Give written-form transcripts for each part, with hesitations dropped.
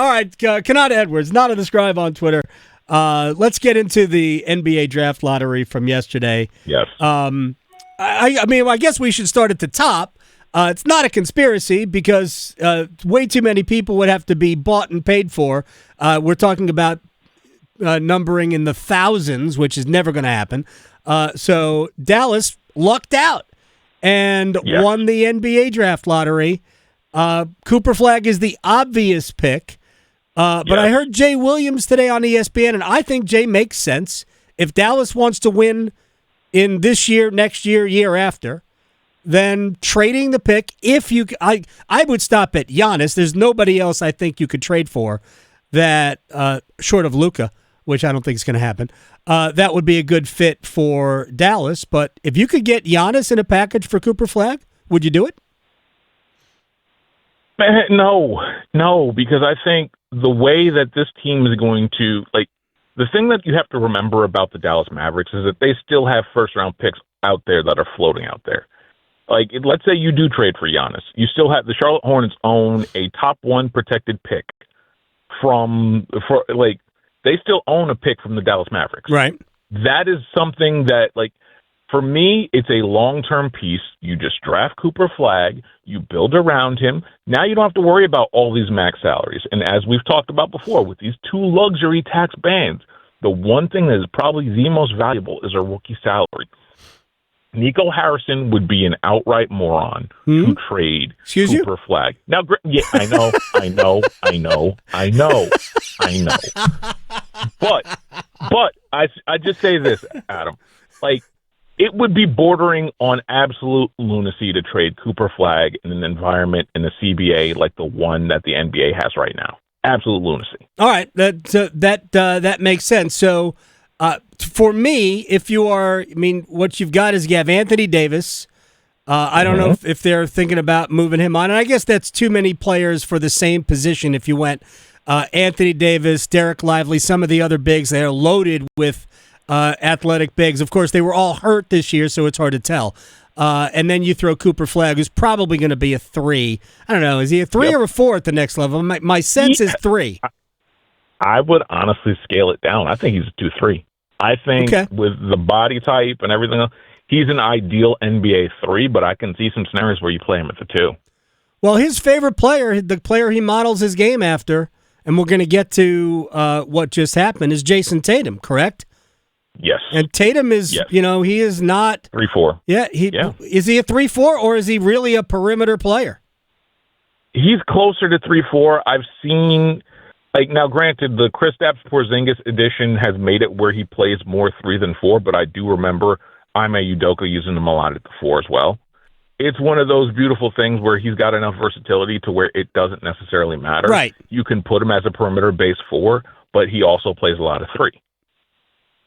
all right, Konata Edwards, not on the Scribe on Twitter. Let's get into the NBA draft lottery from yesterday. Yes. I guess we should start at the top. It's not a conspiracy because way too many people would have to be bought and paid for. We're talking about numbering in the thousands, which is never going to happen. So Dallas lucked out and won the NBA draft lottery. Cooper Flagg is the obvious pick. But I heard Jay Williams today on ESPN, and I think Jay makes sense. If Dallas wants to win in this year, next year, year after, then trading the pick, I would stop at Giannis. There's nobody else I think you could trade for that, short of Luka, which I don't think is going to happen. That would be a good fit for Dallas. But if you could get Giannis in a package for Cooper Flagg, would you do it? No, because I think the way that this team is going to, the thing that you have to remember about the Dallas Mavericks is that they still have first-round picks out there that are floating out there. Let's say you do trade for Giannis. You still have the Charlotte Hornets own a top 1 protected pick they still own a pick from the Dallas Mavericks. Right. That is something that, for me, it's a long-term piece. You just draft Cooper Flagg. You build around him. Now you don't have to worry about all these max salaries. And as we've talked about before, with these 2 luxury tax bans, the one thing that is probably the most valuable is a rookie salary. Nico Harrison would be an outright moron to trade Cooper Flagg. Now, I know. But I just say this, Adam. It would be bordering on absolute lunacy to trade Cooper Flagg in an environment in the CBA like the one that the NBA has right now. Absolute lunacy. All right, that makes sense. So, for me, what you've got is you have Anthony Davis. I don't know if they're thinking about moving him on, and I guess that's too many players for the same position. If you went Anthony Davis, Derek Lively, some of the other bigs, they're loaded with athletic bigs. Of course, they were all hurt this year, so it's hard to tell. And then you throw Cooper Flagg, who's probably going to be a 3. I don't know. Is he a 3 or a 4 at the next level? My sense is 3. I would honestly scale it down. I think he's a 2-3. I think with the body type and everything else, he's an ideal NBA 3, but I can see some scenarios where you play him at the 2. Well, his favorite player, the player he models his game after, and we're going to get to what just happened, is Jason Tatum, correct? Yes. And Tatum is, he is not 3-4. Yeah, is he a 3-4 or is he really a perimeter player? He's closer to 3-4. I've seen, now granted, the Kristaps Porzingis edition has made it where he plays more 3 than 4, but I do remember Ime Udoka using him a lot at the 4 as well. It's one of those beautiful things where he's got enough versatility to where it doesn't necessarily matter. Right. You can put him as a perimeter base 4, but he also plays a lot of 3.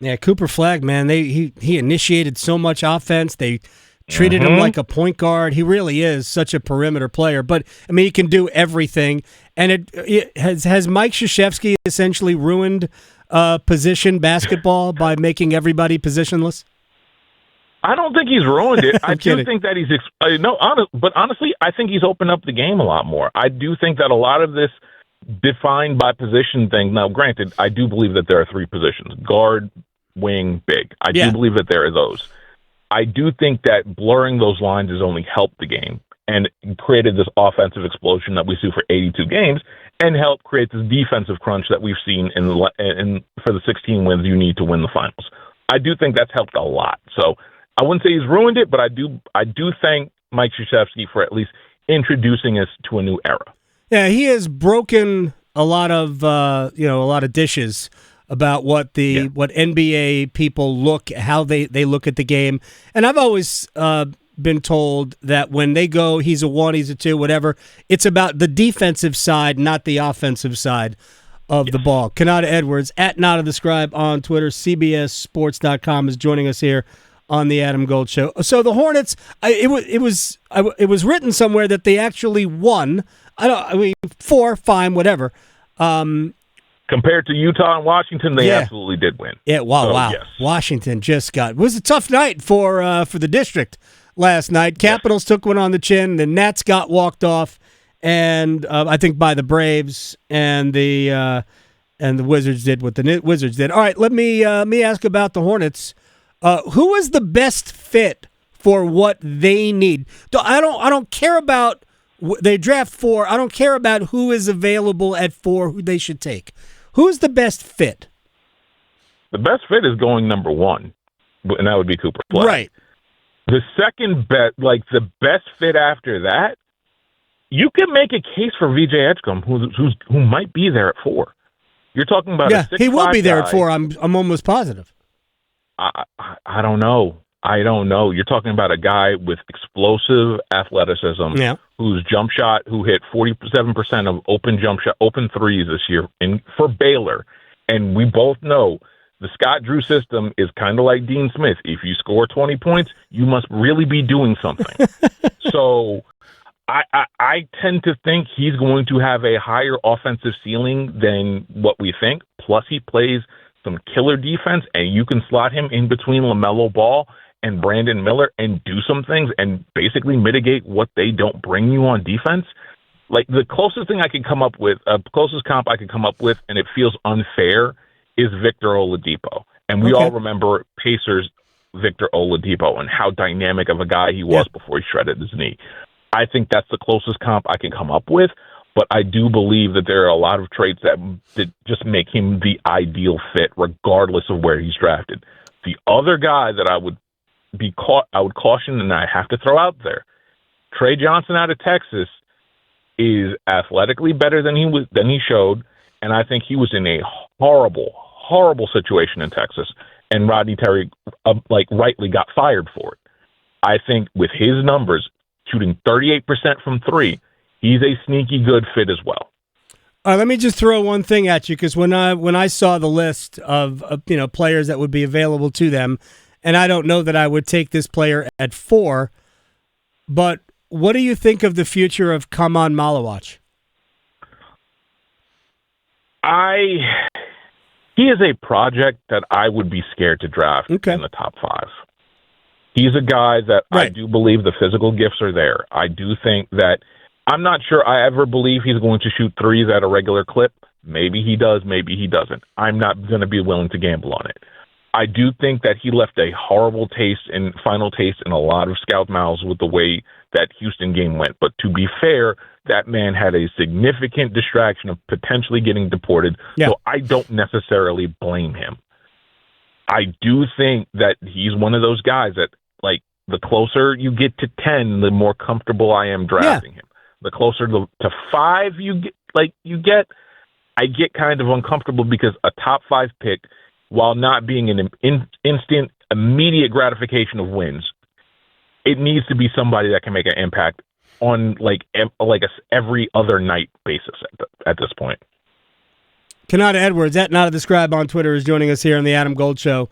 Yeah, Cooper Flagg, man, he initiated so much offense. They treated him like a point guard. He really is such a perimeter player. But, he can do everything. And has Mike Krzyzewski essentially ruined position basketball by making everybody positionless? I don't think he's ruined it. I do kidding. think that he's but honestly, I think he's opened up the game a lot more. I do think that a lot of this defined by position thing. Now, granted, I do believe that there are 3 positions: guard, wing, big. I do believe that there are those. I do think that blurring those lines has only helped the game and created this offensive explosion that we see for 82 games, and helped create this defensive crunch that we've seen for the 16 wins you need to win the finals. I do think that's helped a lot. So I wouldn't say he's ruined it, but I do thank Mike Krzyzewski for at least introducing us to a new era. Yeah, he has broken a lot of dishes about what NBA people how they look at the game. And I've always been told that when they go, he's a 1, he's a 2, whatever, it's about the defensive side, not the offensive side of the ball. Konata Edwards, at Not of the Scribe on Twitter, CBSSports.com, is joining us here on the Adam Gold Show. So the Hornets, it was written somewhere that they actually won. 4, fine, whatever. Compared to Utah and Washington, they absolutely did win. Yeah, wow. Yes. Washington it was a tough night for the district last night. Capitals took one on the chin, the Nats got walked off, and I think by the Braves and the Wizards did what the Wizards did. All right, let me ask about the Hornets. Who is the best fit for what they need? I don't care about they draft 4. I don't care about who is available at 4, who they should take. Who's the best fit? The best fit is going number 1, and that would be Cooper Flag. Right. The second bet, like the best fit after that, you can make a case for VJ Edgecombe, who might be there at 4. You're talking about a 6'5" he will be there guy. at 4. I'm almost positive. I don't know. You're talking about a guy with explosive athleticism, whose jump shot, who hit 47% of open threes this year for Baylor, and we both know the Scott Drew system is kind of like Dean Smith. If you score 20 points, you must really be doing something. So I tend to think he's going to have a higher offensive ceiling than what we think. Plus, he plays some killer defense, and you can slot him in between LaMelo Ball and Brandon Miller and do some things and basically mitigate what they don't bring you on defense. Like the closest thing I can come up with, closest comp I can come up with, and it feels unfair, is Victor Oladipo. And we all remember Pacers Victor Oladipo and how dynamic of a guy he was before he shredded his knee. I think that's the closest comp I can come up with, but I do believe that there are a lot of traits that just make him the ideal fit, regardless of where he's drafted. The other guy that I would caution, and I have to throw out there, Trey Johnson out of Texas is athletically better than he showed, and I think he was in a horrible situation in Texas, and Rodney Terry rightly got fired for it. I think with his numbers, shooting 38% from 3, he's a sneaky good fit as well. All right, let me just throw one thing at you, because when I saw the list of players that would be available to them, and I don't know that I would take this player at 4, but what do you think of the future of Kaman Malawach? He is a project that I would be scared to draft in the top 5. He's a guy that I do believe the physical gifts are there. I do think that I'm not sure I ever believe he's going to shoot threes at a regular clip. Maybe he does, maybe he doesn't. I'm not going to be willing to gamble on it. I do think that he left a horrible final taste in a lot of scout mouths with the way that Houston game went. But to be fair, that man had a significant distraction of potentially getting deported. Yeah. So I don't necessarily blame him. I do think that he's one of those guys that, like, the closer you get to 10, the more comfortable I am drafting him. The closer to 5 I get kind of uncomfortable because a top 5 pick, while not being an instant, immediate gratification of wins, it needs to be somebody that can make an impact on every other night basis at this point. Konata Edwards, at Not a Describe on Twitter, is joining us here on the Adam Gold Show.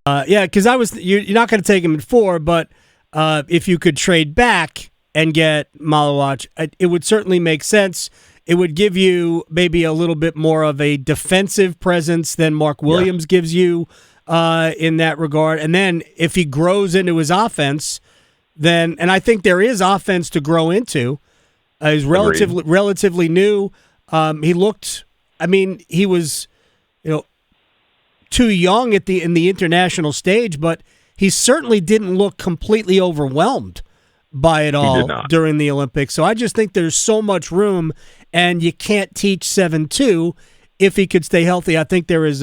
Because you're not going to take him at 4, but if you could trade back and get Malawach, it would certainly make sense. It would give you maybe a little bit more of a defensive presence than Mark Williams gives you in that regard. And then if he grows into his offense, and I think there is offense to grow into. He's relatively new. He looked, he was, too young in the international stage, but he certainly didn't look completely overwhelmed by it all during the Olympics. So I just think there's so much room, and you can't teach 7-2 if he could stay healthy. I think there is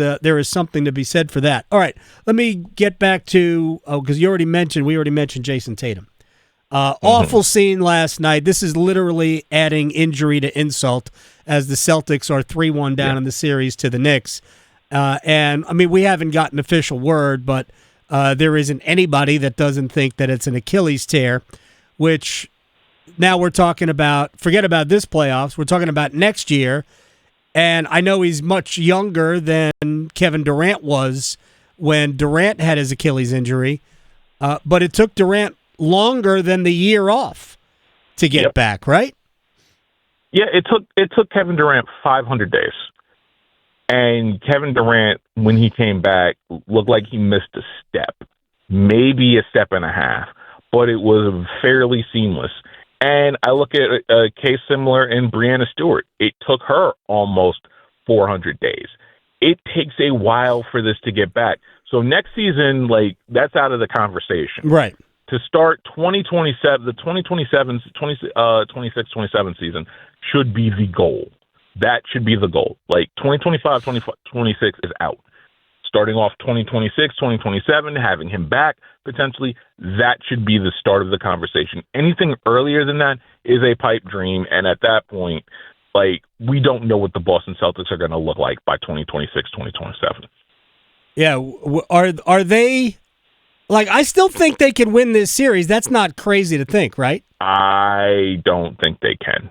something to be said for that. All right, let me get back to because we already mentioned Jason Tatum. Awful scene last night. This is literally adding injury to insult as the Celtics are 3-1 down in the series to the Knicks. And we haven't gotten official word, but there isn't anybody that doesn't think that it's an Achilles tear, which now we're talking about, forget about this playoffs, we're talking about next year. And I know he's much younger than Kevin Durant was when Durant had his Achilles injury, but it took Durant longer than the year off to get back, right? Yeah, it took Kevin Durant 500 days. And Kevin Durant, when he came back, looked like he missed a step, maybe a step and a half, but it was fairly seamless. And I look at a case similar in Breanna Stewart. It took her almost 400 days. It takes a while for this to get back. So next season, like, that's out of the conversation. Right. To start 2027, the 26-27 season should be the goal. That should be the goal. Like, 2025, 2026 is out. Starting off 2026, 2027, having him back, potentially, that should be the start of the conversation. Anything earlier than that is a pipe dream, and at that point, like, we don't know what the Boston Celtics are going to look like by 2026, 2027. Yeah, are they, like, I still think they can win this series. That's not crazy to think, right? I don't think they can.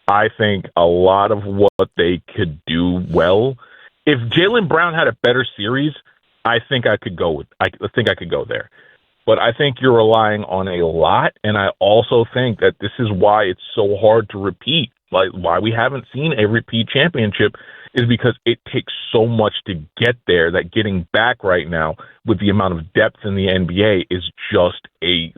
I think a lot of what they could do well, if Jaylen Brown had a better series, I think I could go there. But I think you're relying on a lot, and I also think that this is why it's so hard to repeat. Like, why we haven't seen a repeat championship is because it takes so much to get there that getting back right now with the amount of depth in the NBA is just a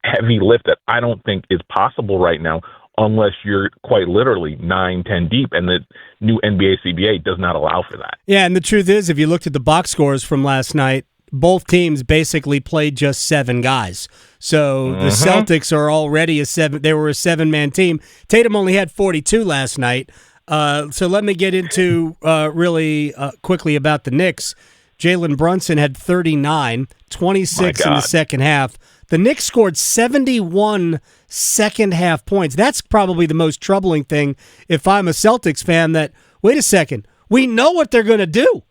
heavy lift that I don't think is possible right now unless you're quite literally 9-10 deep, and the new NBA CBA does not allow for that. Yeah, and the truth is, if you looked at the box scores from last night, both teams basically played just 7 guys. So the Celtics are already they were a 7-man team. Tatum only had 42 last night. So let me get into really quickly about the Knicks. Jalen Brunson had 39, 26 in the second half. The Knicks scored 71 second-half points. That's probably the most troubling thing if I'm a Celtics fan, that, wait a second, we know what they're going to do,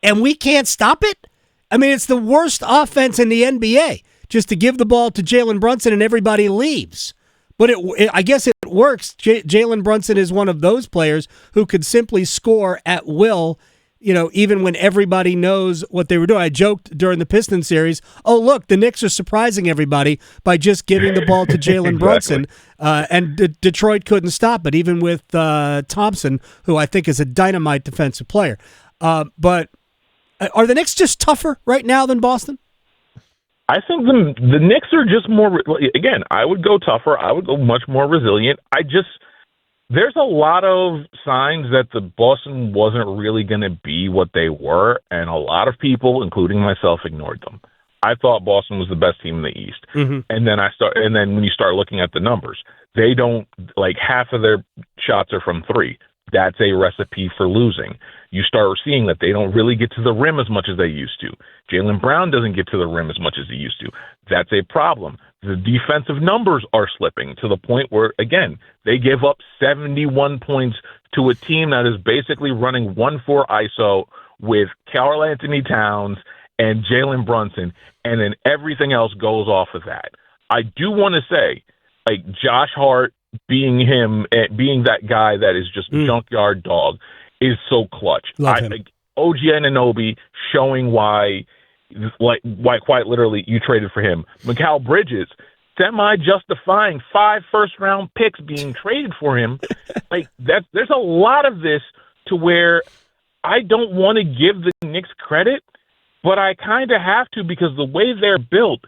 and we can't stop it? I mean, it's the worst offense in the NBA, just to give the ball to Jalen Brunson and everybody leaves. But I guess it works. Jalen Brunson is one of those players who could simply score at will, even when everybody knows what they were doing. I joked during the Pistons series, oh, look, the Knicks are surprising everybody by just giving the ball to Jalen Brunson, and Detroit couldn't stop it, even with Thompson, who I think is a dynamite defensive player. But are the Knicks just tougher right now than Boston? I think the Knicks are just more, again, I would go tougher. I would go much more resilient. There's a lot of signs that the Boston wasn't really going to be what they were, and a lot of people, including myself, ignored them. I thought Boston was the best team in the East. Mm-hmm. And then when you start looking at the numbers, they don't, like, half of their shots are from 3. That's a recipe for losing. You start seeing that they don't really get to the rim as much as they used to. Jaylen Brown doesn't get to the rim as much as he used to. That's a problem. The defensive numbers are slipping to the point where, again, they give up 71 points to a team that is basically running 1-4 ISO with Karl Anthony Towns and Jalen Brunson, and then everything else goes off of that. I do want to say, like, Josh Hart being that guy that is just junkyard dog is so clutch. OG Anunoby showing why quite literally you traded for him. Mikal Bridges semi-justifying 5 first-round picks being traded for him. Like, there's a lot of this to where I don't want to give the Knicks credit, but I kind of have to, because the way they're built,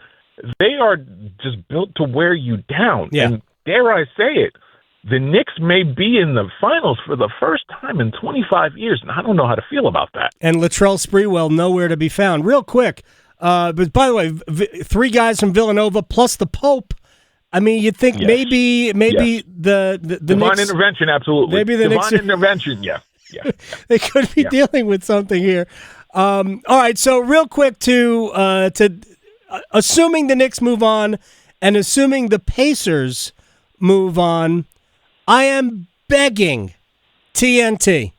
they are just built to wear you down. Yeah. And dare I say it, the Knicks may be in the finals for the first time in 25 years, and I don't know how to feel about that. And Latrell Sprewell nowhere to be found. Real quick, but by the way, 3 guys from Villanova plus the Pope. I mean, you'd think maybe the divine Knicks, intervention, absolutely. Maybe the divine Knicks intervention, yeah. They could be dealing with something here. All right, so real quick to assuming the Knicks move on and assuming the Pacers move on, I am begging TNT.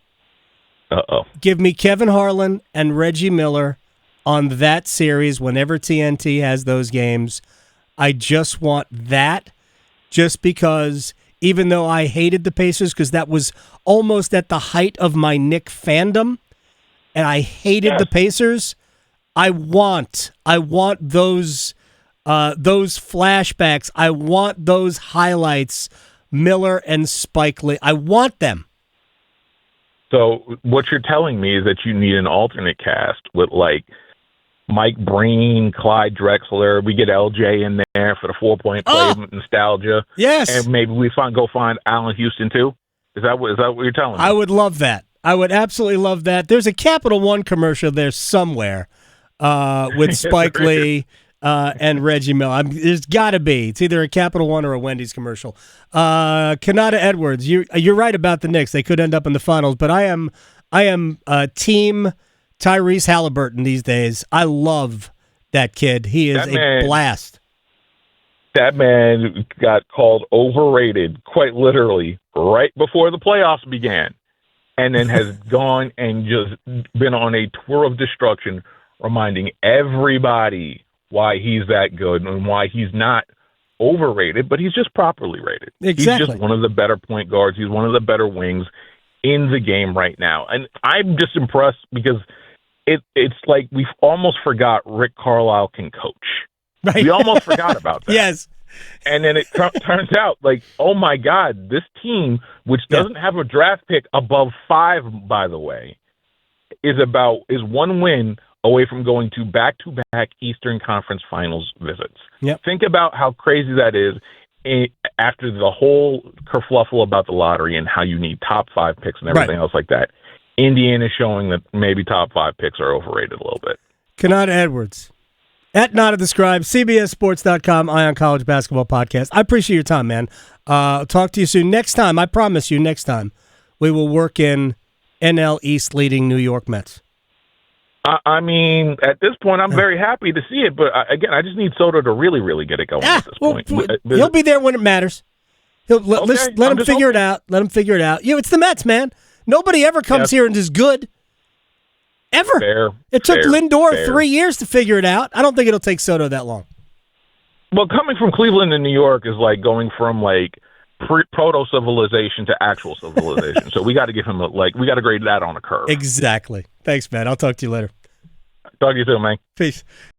Give me Kevin Harlan and Reggie Miller on that series whenever TNT has those games. I just want that, just because even though I hated the Pacers because that was almost at the height of my Knick fandom, and I hated the Pacers, I want those flashbacks. I want those highlights, Miller and Spike Lee. I want them. So what you're telling me is that you need an alternate cast with, like, Mike Breen, Clyde Drexler. We get LJ in there for the 4-point play nostalgia. Yes. And maybe we go find Allen Houston too. Is that what you're telling me? I would love that. I would absolutely love that. There's a Capital One commercial there somewhere with Spike Lee and Reggie Miller. There's got to be. It's either a Capital One or a Wendy's commercial. Konata Edwards, you're right about the Knicks. They could end up in the finals, but I am team Tyrese Halliburton these days. I love that kid. He is a blast. That man got called overrated, quite literally, right before the playoffs began, and then has gone and just been on a tour of destruction, reminding everybody why he's that good and why he's not overrated, but he's just properly rated. Exactly. He's just one of the better point guards. He's one of the better wings in the game right now. And I'm just impressed because it's like we've almost forgot Rick Carlisle can coach. Right. We almost forgot about that. Yes. And then it turns out like, oh my God, this team, which doesn't have a draft pick above 5, by the way, is one win away from going to back-to-back Eastern Conference Finals visits. Yep. Think about how crazy that is after the whole kerfluffle about the lottery and how you need top 5 picks and everything else like that. Indiana is showing that maybe top 5 picks are overrated a little bit. Konata Edwards. At Not of the Scribe, CBSSports.com, Ion College Basketball Podcast. I appreciate your time, man. Talk to you soon. Next time, I promise you, next time, we will work in NL East leading New York Mets. I mean, at this point, I'm very happy to see it. But, again, I just need Soto to really, really get it going at this point. He'll be there when it matters. Let him figure it out. Let him figure it out. It's the Mets, man. Nobody ever comes here and is good. Ever. It took Lindor 3 years to figure it out. I don't think it'll take Soto that long. Well, coming from Cleveland to New York is like going from like proto-civilization to actual civilization. So we got to give him we got to grade that on a curve. Exactly. Thanks, man. I'll talk to you later. Talk to you soon, man. Peace.